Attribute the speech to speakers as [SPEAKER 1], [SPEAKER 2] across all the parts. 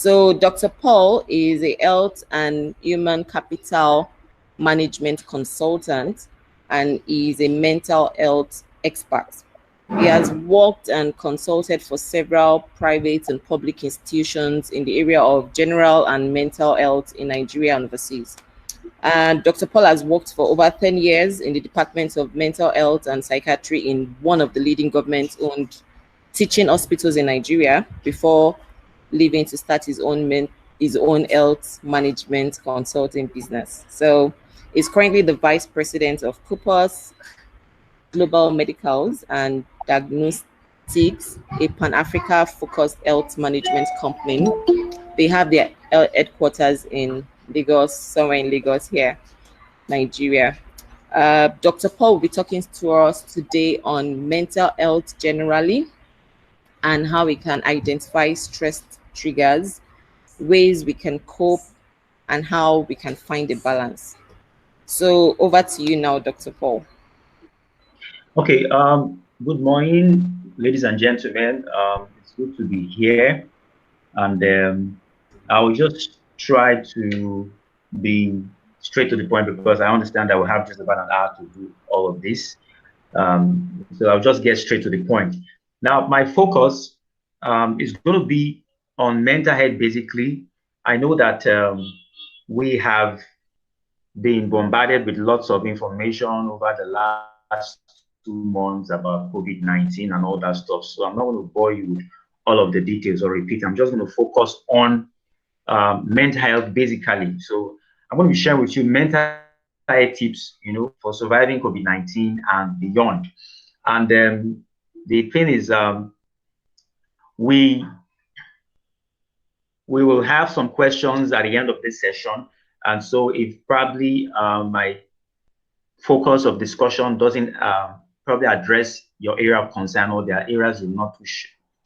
[SPEAKER 1] So Dr. Paul is a health and human capital management consultant, and is a mental health expert. He has worked and consulted for several private and public institutions in the area of general and mental health in Nigeria and overseas. And Dr. Paul has worked for over 10 years in the Department of Mental Health and Psychiatry in one of the leading government-owned teaching hospitals in Nigeria before leaving to start his own health management consulting business. So he's currently the vice president of Cooper's Global Medicals and Diagnostics, a Pan-Africa focused health management company. They have their headquarters in Lagos, somewhere in Lagos here, Nigeria. Dr. Paul will be talking to us today on mental health generally, and how we can identify stress triggers, ways we can cope, and how we can find a balance. So over to you now, Dr. Paul.
[SPEAKER 2] Okay, good morning, ladies and gentlemen. It's good to be here, and I will just try to be straight to the point because I understand that we have just about an hour to do all of this. So I'll just get straight to the point. Now, my focus is going to be on mental health, basically. I know that we have been bombarded with lots of information over the last 2 months about COVID-19 and all that stuff. So I'm not going to bore you with all of the details or repeat. I'm just going to focus on mental health, basically. So I'm going to be sharing with you mental health tips, for surviving COVID-19 and beyond. And the thing is, we will have some questions at the end of this session. And so if probably my focus of discussion doesn't probably address your area of concern, or there are areas you're not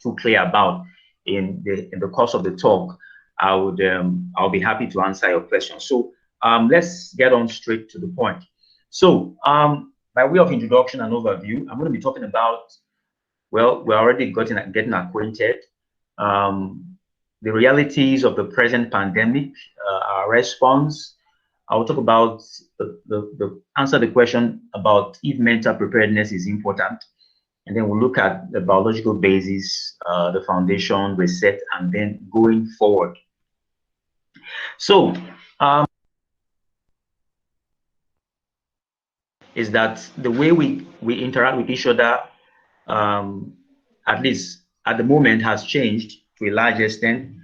[SPEAKER 2] too clear about in the course of the talk, I'll be happy to answer your questions. So let's get on straight to the point. So by way of introduction and overview, I'm going to be talking about, well, we're already getting acquainted, the realities of the present pandemic, our response. I will talk about answer the question about if mental preparedness is important, and then we'll look at the biological basis, the foundation, reset, and then going forward. So is that the way we interact with each other, at least at the moment, has changed to a large extent.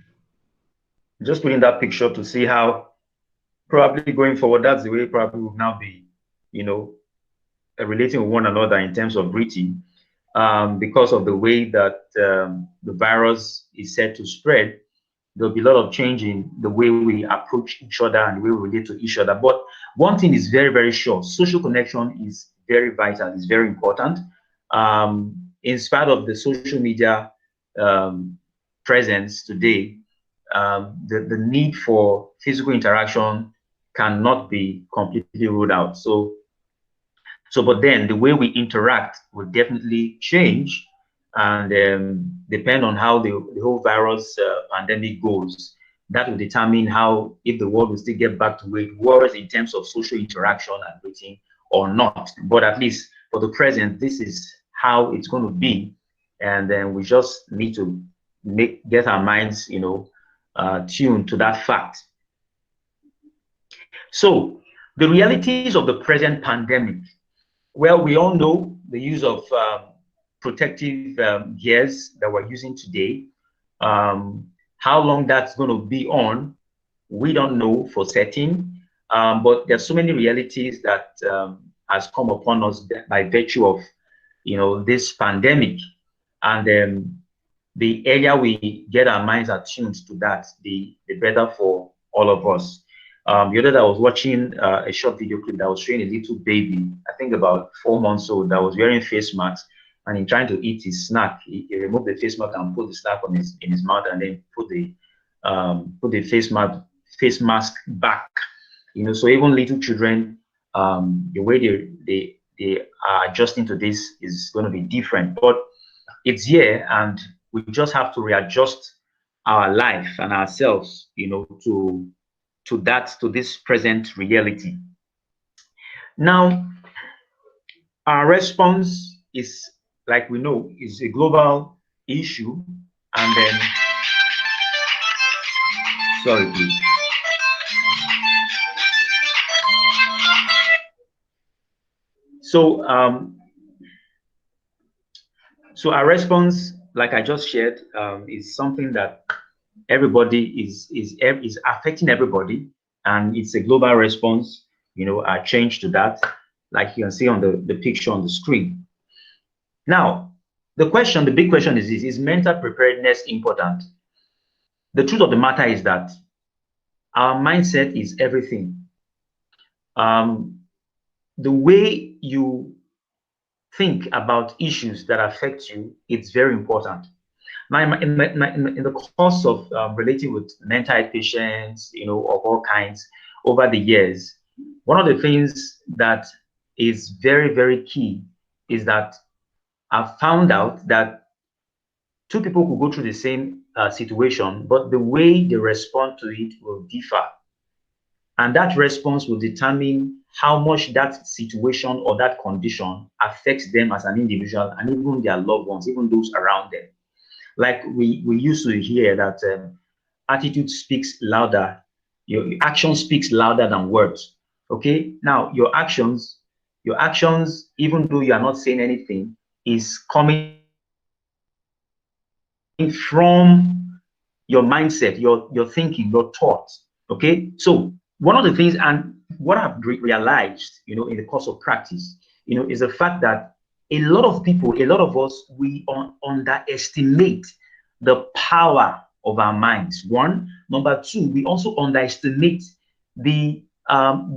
[SPEAKER 2] Just putting that picture to see how probably going forward, that's the way probably will now be, relating with one another in terms of breathing, because of the way that the virus is set to spread. There'll be a lot of change in the way we approach each other and the way we relate to each other. But one thing is very, very sure: social connection is very vital, it's very important. In spite of the social media presence today, the need for physical interaction cannot be completely ruled out. But then the way we interact will definitely change, and depend on how the whole virus pandemic goes. That will determine how, if the world will still get back to where it was in terms of social interaction and everything or not. But at least for the present, this is how it's going to be, and then we just need to get our minds, tuned to that fact. So the realities of the present pandemic. Well, we all know the use of protective gears that we're using today. How long that's going to be on, we don't know for certain. But there's so many realities that has come upon us by virtue of, this pandemic, and the area we get our minds attuned to that, the better for all of us. The other day I was watching a short video clip that was showing a little baby, I think about 4 months old, that was wearing face masks, and in trying to eat his snack, he removed the face mask and put the snack in his mouth, and then put the face mask back. So even little children, the way they are adjusting to this is going to be different, but it's here, and we just have to readjust our life and ourselves, to this present reality. Now, our response is, like we know, is a global issue, and then, sorry, please. So, so our response, like I just shared, is something that everybody is affecting everybody, and it's a global response. A change to that, like you can see on the picture on the screen. Now, the big question is this: is mental preparedness important? The truth of the matter is that our mindset is everything. The way you think about issues that affect you, it's very important. Now, in the course of relating with mental health patients, of all kinds over the years, one of the things that is very, very key is that I've found out that two people could go through the same situation, but the way they respond to it will differ. And that response will determine how much that situation or that condition affects them as an individual and even their loved ones, even those around them. Like we used to hear that attitude speaks louder, your action speaks louder than words. Okay, now your actions, even though you are not saying anything, is coming from your mindset, your thinking, your thoughts. Okay, so one of the things, and what I've realized, in the course of practice, is the fact that a lot of people, a lot of us, we underestimate the power of our minds. One, number two, we also underestimate the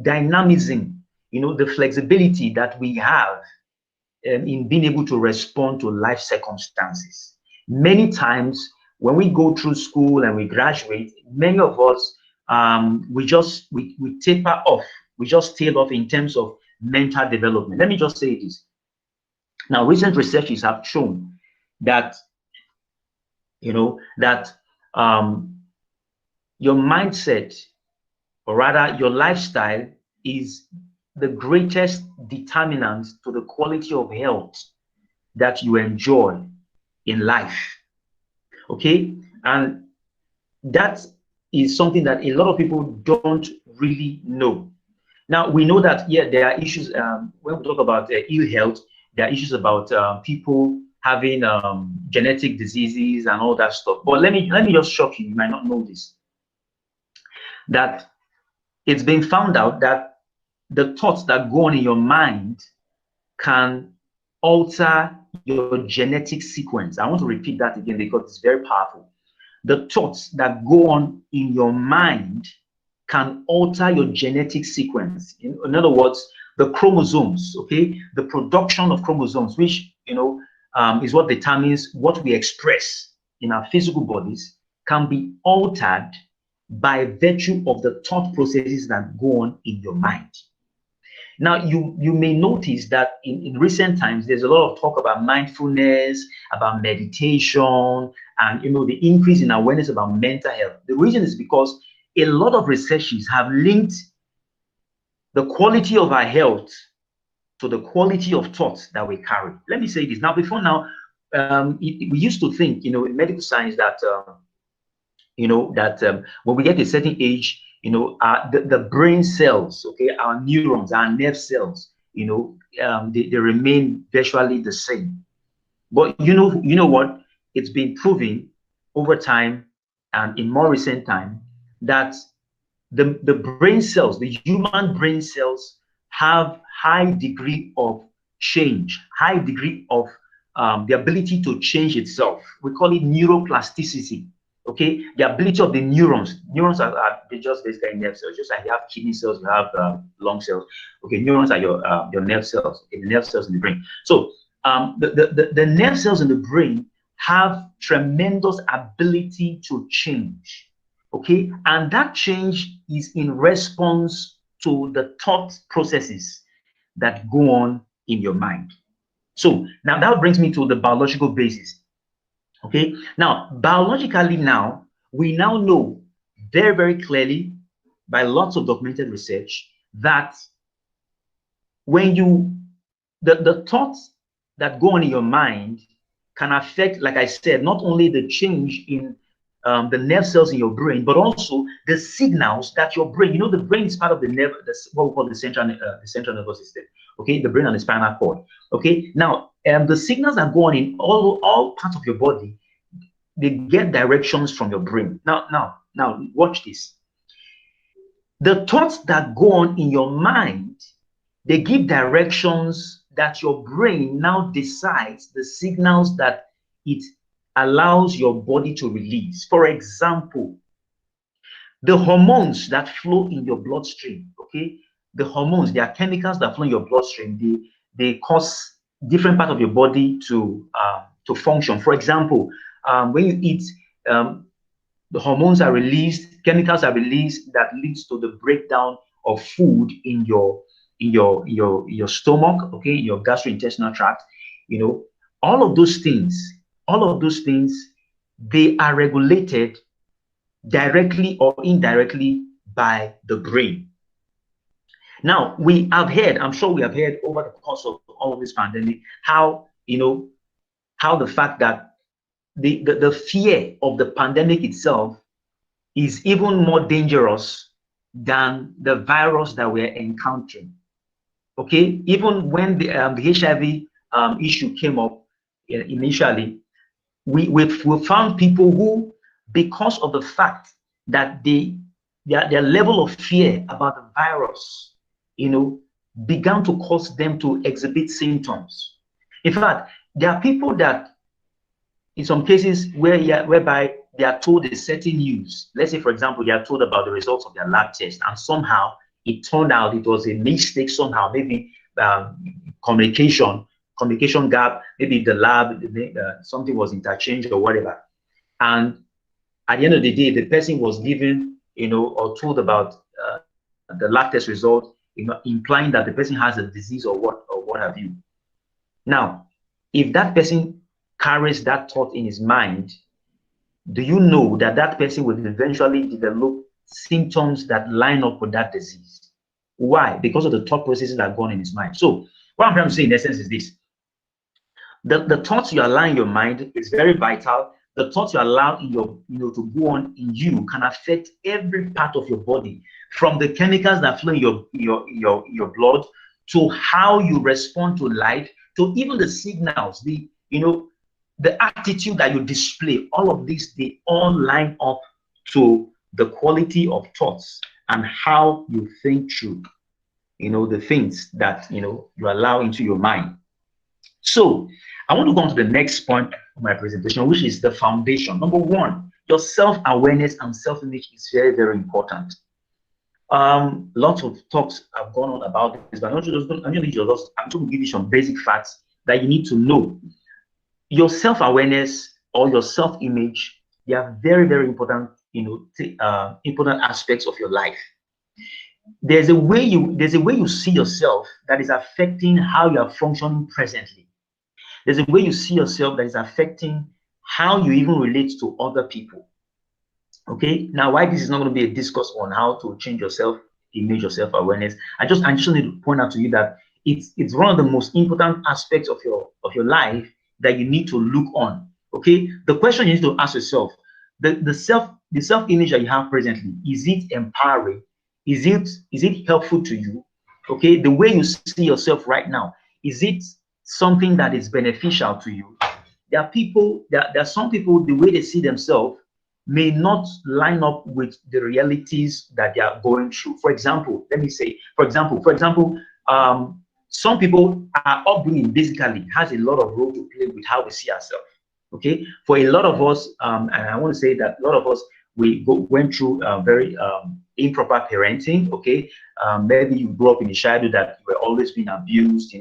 [SPEAKER 2] dynamism, the flexibility that we have in being able to respond to life circumstances. Many times when we go through school and we graduate, many of us we taper off, we just tail off in terms of mental development. Let me just say this. Now, recent researches have shown that your mindset, or rather your lifestyle, is the greatest determinant to the quality of health that you enjoy in life. Okay, and that is something that a lot of people don't really know. Now, we know that, yeah, there are issues when we talk about ill health. There are issues about people having genetic diseases and all that stuff. But let me just shock you. You might not know this. That it's been found out that the thoughts that go on in your mind can alter your genetic sequence. I want to repeat that again because it's very powerful. The thoughts that go on in your mind can alter your genetic sequence. In other words, the chromosomes, okay, the production of chromosomes, which is what determines what we express in our physical bodies, can be altered by virtue of the thought processes that go on in your mind. Now, you may notice that in recent times, there's a lot of talk about mindfulness, about meditation, and the increase in awareness about mental health. The reason is because a lot of researchers have linked the quality of our health to the quality of thoughts that we carry. Let me say this. Now, before now, we used to think, in medical science that, when we get to a certain age, the brain cells, okay, our neurons, our nerve cells, they remain virtually the same. But you know what? It's been proven over time and in more recent time that the brain cells, the human brain cells, have high degree of change, high degree of the ability to change itself. We call it neuroplasticity. Okay, the ability of the neurons. Neurons are they just basically nerve cells, just like you have kidney cells, you have lung cells. Okay, neurons are your nerve cells. Okay, the nerve cells in the brain. So the nerve cells in the brain have tremendous ability to change. Okay, and that change is in response to the thought processes that go on in your mind. So now that brings me to the biological basis. Okay, now biologically, now we now know very, very clearly by lots of documented research that when you, the thoughts that go on in your mind can affect, like I said, not only the change in the nerve cells in your brain, but also the signals that your brain, the brain is part of the nerve, what we call the central nervous system, okay, the brain and the spinal cord, okay. Now, the signals that go on in all parts of your body, they get directions from your brain. Now, watch this. The thoughts that go on in your mind, they give directions that your brain now decides the signals that it allows your body to release. For example, the hormones that flow in your bloodstream, okay? The hormones, they are chemicals that flow in your bloodstream. They cause different part of your body to function. For example, when you eat, the hormones are released, chemicals are released that leads to the breakdown of food in your stomach, okay, in your gastrointestinal tract. All of those things, they are regulated directly or indirectly by the brain. Now, I'm sure we have heard over the course of all of this pandemic, how the fact that the fear of the pandemic itself is even more dangerous than the virus that we're encountering. Okay, even when the HIV issue came up initially, we found people who, because of the fact that their level of fear about the virus, began to cause them to exhibit symptoms. In fact, there are people that, in some cases, whereby they are told a certain news. Let's say, for example, they are told about the results of their lab test, and somehow it turned out it was a mistake. Somehow, maybe communication gap. Maybe the lab, something was interchanged or whatever. And at the end of the day, the person was given, or told about the lab test result, implying that the person has a disease or what have you. Now, if that person carries that thought in his mind, do you know that that person will eventually develop symptoms that line up with that disease? Why? Because of the thought processes that go on in his mind. So what I'm trying to say in essence is this: the thoughts you allow in your mind is very vital. The thoughts you allow in your, to go on in you can affect every part of your body, from the chemicals that flow in your blood, to how you respond to life, to even the signals, the attitude that you display. All of these, they all line up to the quality of thoughts and how you think through, the things that, you allow into your mind. So I want to go on to the next point of my presentation, which is the foundation. Number one, your self-awareness and self-image is very, very important. Lots of talks have gone on about this, but I'm going to give you some basic facts that you need to know. Your self-awareness or your self-image, they are very, very important, important aspects of your life. There's a way you see yourself that is affecting how you are functioning presently. There's a way you see yourself that is affecting how you even relate to other people. Okay, now why this is not going to be a discourse on how to change your self-image or self-awareness, I just need to point out to you that it's one of the most important aspects of your life that you need to look on. Okay, the question you need to ask yourself: the self-image that you have presently, is it empowering? Is it helpful to you? Okay, the way you see yourself right now, is it something that is beneficial to you? There are some people, the way they see themselves may not line up with the realities that they are going through. For example, some people, are upbringing basically has a lot of role to play with how we see ourselves. Okay, for a lot of us, and I want to say that a lot of us, went through very improper parenting. Okay, maybe you grew up in a childhood that you were always being abused,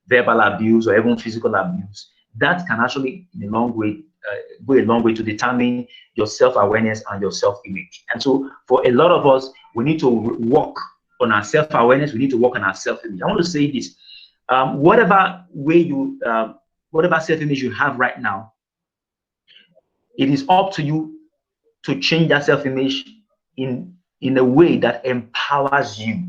[SPEAKER 2] verbal abuse or even physical abuse. That can actually, in a long way, go a long way to determine your self-awareness and your self-image. And so, for a lot of us, we need to work on our self-awareness. We need to work on our self-image. I want to say this: whatever self-image you have right now, it is up to you to change that self-image in a way that empowers you.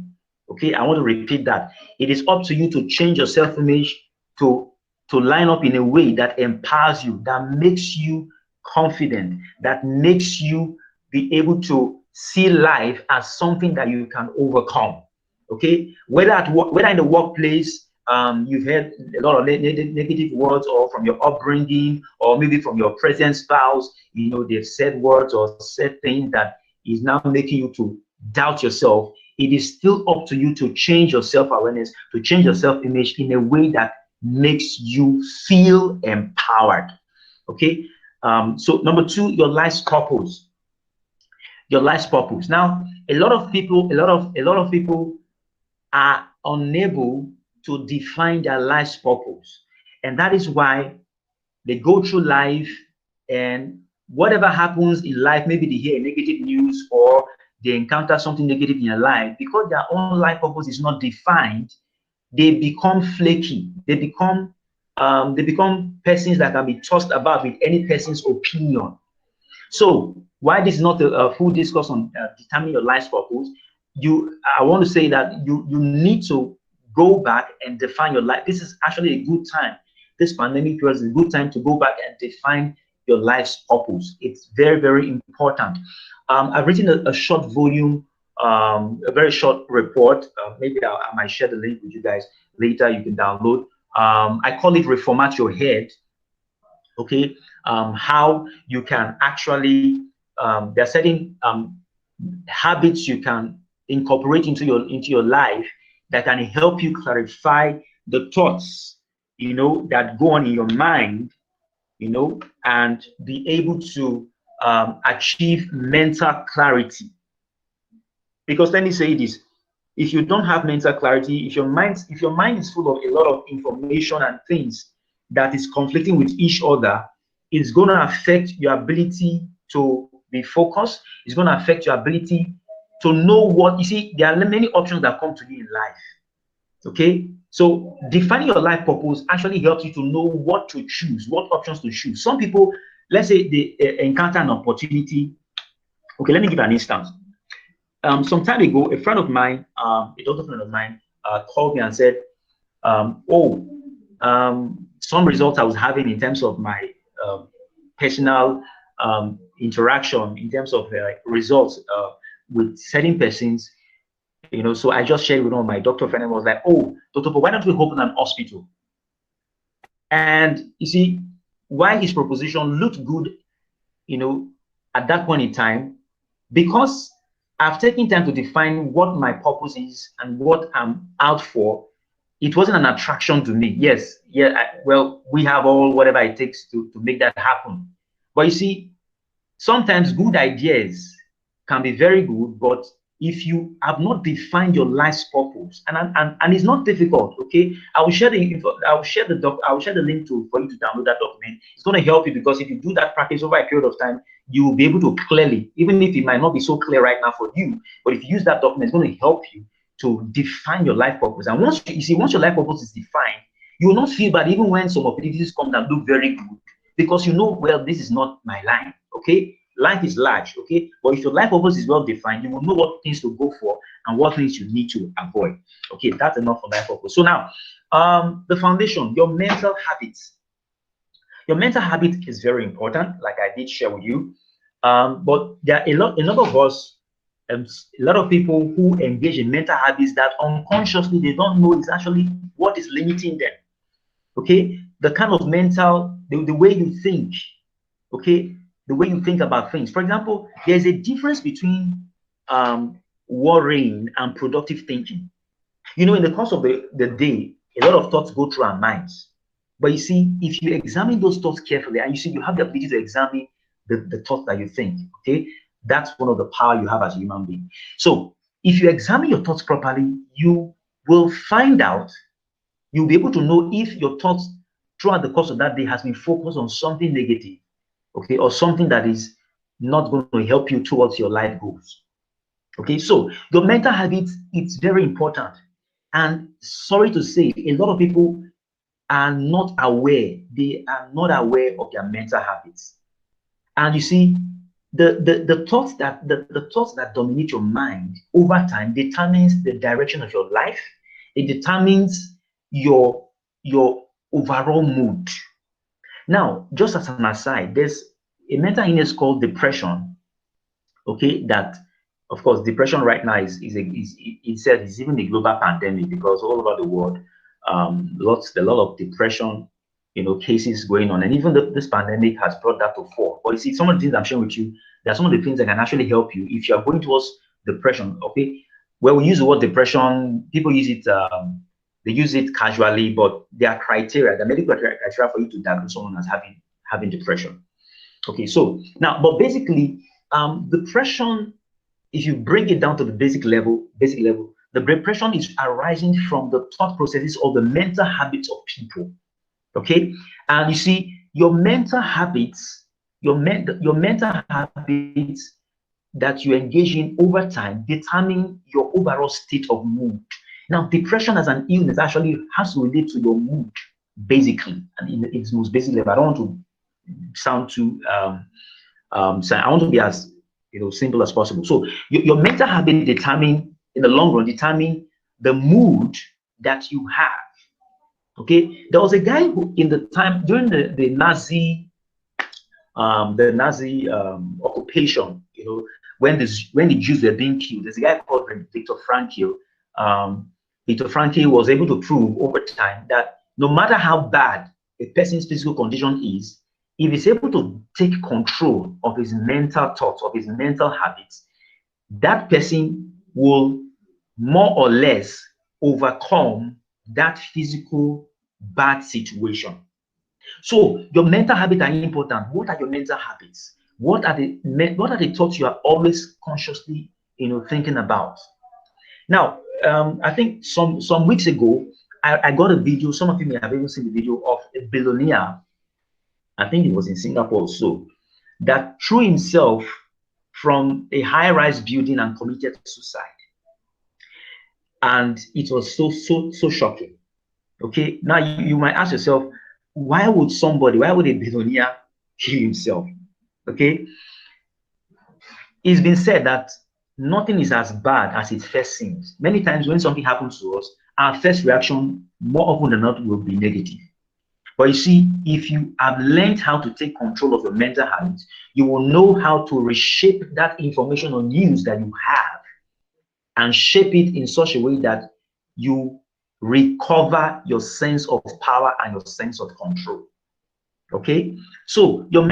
[SPEAKER 2] Okay, I want to repeat that. It is up to you to change your self-image to line up in a way that empowers you, that makes you confident, that makes you be able to see life as something that you can overcome. Okay, whether at work, whether in the workplace, you've heard a lot of negative words, or from your upbringing, or maybe from your present spouse. You know, they've said words or said things that is now making you to doubt yourself. It is still up to you to change your self-awareness, to change your self-image in a way that makes you feel empowered. Okay. So number two, your life's purpose. Your life's purpose. Now, a lot of people are unable to define their life's purpose, and that is why they go through life, and whatever happens in life, maybe they hear negative news or they encounter something negative in their life, because their own life purpose is not defined, they become flaky. They become persons that can be tossed about with any person's opinion. So why this is not a full discourse on determining your life's purpose, I want to say that you need to go back and define your life. This is actually a good time. This pandemic period is a good time to go back and define your life's purpose. It's very, very important. I've written a short volume, a very short report. Maybe I might share the link with you guys later. You can download. I call it Reformat Your Head. Okay, how you can actually, there are certain habits you can incorporate into your life that can help you clarify the thoughts, that go on in your mind, and be able to achieve mental clarity. Because let me say this: if you don't have mental clarity, if your mind is full of a lot of information and things that is conflicting with each other, it's going to affect your ability to be focused. It's going to affect your ability to know what you see. There are many options that come to you in life. Okay, so defining your life purpose actually helps you to know what to choose, what options to choose. Some people, let's say they encounter an opportunity. Okay, let me give an instance. Some time ago, a friend of mine, a doctor friend of mine, called me and said, "Oh, some results I was having in terms of my personal interaction, in terms of results with certain persons, So I just shared with one of my doctor friend and was like, "Oh, doctor, but why don't we open an hospital?" And you see, why his proposition looked good, at that point in time, because I've taken time to define what my purpose is and what I'm out for. It wasn't an attraction to me. Yes, yeah, well, we have all whatever it takes to make that happen. But you see, sometimes good ideas can be very good, but if you have not defined your life's purpose, and it's not difficult, okay, I will share the link for you to download that document. It's going to help you, because if you do that practice over a period of time, you will be able to clearly, even if it might not be so clear right now for you, but if you use that document, it's going to help you to define your life purpose. And once your life purpose is defined, you will not feel bad even when some opportunities come that look very good, because well, this is not my line. Okay, life is large. Okay, but if your life purpose is well defined, you will know what things to go for and what things you need to avoid. Okay, that's enough for life purpose. So now, the foundation, your mental habits. Your mental habit is very important, like I did share with you. But there are a lot of us, a lot of people who engage in mental habits that unconsciously they don't know is actually what is limiting them. Okay, the kind of the way you think. Okay, the way you think about things. For example, there's a difference between worrying and productive thinking. In the course of the day, a lot of thoughts go through our minds. But you see, if you examine those thoughts carefully, and you have the ability to examine the thoughts that you think, okay, that's one of the power you have as a human being. So if you examine your thoughts properly, you will find out, you'll be able to know if your thoughts throughout the course of that day has been focused on something negative, okay, or something that is not going to help you towards your life goals. Okay, so your mental habits, it's very important. And sorry to say, a lot of people are not aware. They are not aware of their mental habits. And you see, the thoughts that the thoughts that dominate your mind over time determines the direction of your life. It determines your your overall mood. Now, just as an aside, there's a mental illness called depression. Okay, that of course depression right now is itself is even a global pandemic, because all over the world, a lot of depression, cases going on, and even this pandemic has brought that to fore. But you see, some of the things I'm sharing with you, there are some of the things that can actually help you if you are going towards depression. Okay, where we use the word depression, people use it, they use it casually, but there are criteria, the medical criteria for you to diagnose someone as having depression. Okay, so now, but basically, depression, if you bring it down to the basic level, the depression is arising from the thought processes or the mental habits of people. Okay, and you see, your mental habits, your mental habits that you engage in over time determine your overall state of mood. Now, depression as an illness actually has to relate to your mood, basically, and in its most basic level. I don't want to sound too so I want to be as simple as possible. So your mental habit determine, in the long run, determine the mood that you have. Okay, there was a guy who, in the time during the Nazi occupation, when the Jews were being killed, there's a guy called Viktor Frankl. Viktor Frankl was able to prove over time that no matter how bad a person's physical condition is, if he's able to take control of his mental thoughts, of his mental habits, that person will more or less overcome that physical bad situation. So your mental habits are important. What are your mental habits? What are the thoughts you are always consciously thinking about? Now, I think some weeks ago, I got a video. Some of you may have even seen the video of a billionaire. I think it was in Singapore also, that threw himself from a high-rise building and committed suicide. And it was so shocking. Okay, now you might ask yourself, why would a billionaire kill himself? Okay, it's been said that nothing is as bad as it first seems. Many times when something happens to us, our first reaction, more often than not, will be negative. But you see, if you have learned how to take control of your mental habits, you will know how to reshape that information or news that you have and shape it in such a way that you recover your sense of power and your sense of control. Okay, so your